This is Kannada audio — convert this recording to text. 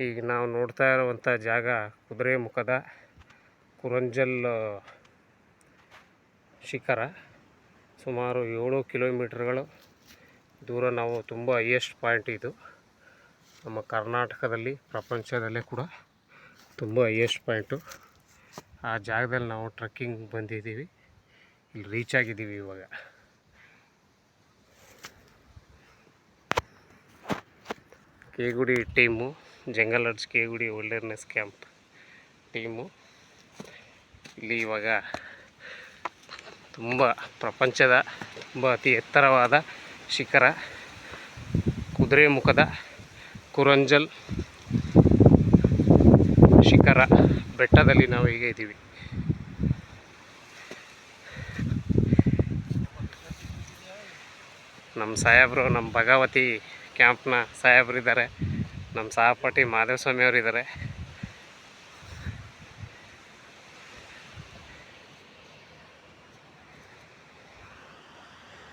ಈಗ ನಾವು ನೋಡ್ತಾ ಇರುವಂಥ ಜಾಗ ಕುದುರೆಮುಖದ ಕುರಂಜಲ್ ಶಿಖರ. ಸುಮಾರು 7 ಕಿಲೋಮೀಟರ್ಗಳು ದೂರ. ನಾವು ತುಂಬ ಹೈಯೆಸ್ಟ್ ಪಾಯಿಂಟ್ ಇದು ನಮ್ಮ ಕರ್ನಾಟಕದಲ್ಲಿ, ಪ್ರಪಂಚದಲ್ಲೇ ಕೂಡ ತುಂಬ ಹೈಯೆಸ್ಟ್ ಪಾಯಿಂಟು. ಆ ಜಾಗದಲ್ಲಿ ನಾವು ಟ್ರೆಕ್ಕಿಂಗ್ ಬಂದಿದ್ದೀವಿ. ಇಲ್ಲಿ ರೀಚ್ ಆಗಿದ್ದೀವಿ ಇವಾಗ. Kegudi team, jungle ಅಡ್ಸ್ Kegudi wilderness camp team ಇಲ್ಲಿ ಇವಾಗ ತುಂಬ ಪ್ರಪಂಚದ ತುಂಬ ಅತಿ ಎತ್ತರವಾದ ಶಿಖರ ಕುದುರೆಮುಖದ ಕುರಂಜಲ್ ಶಿಖರ ಬೆಟ್ಟದಲ್ಲಿ ನಾವು ಈಗ ಇದ್ದೀವಿ. ನಮ್ಮ ಸಾಹೇಬರು, ನಮ್ಮ ಭಗವತಿ ಕ್ಯಾಂಪ್ನ ಸಾಹೇಬರಿದ್ದಾರೆ, ನಮ್ಮ ಸಹಪಾಠಿ ಮಾದೇವ ಸ್ವಾಮಿ ಅವರಿದ್ದಾರೆ.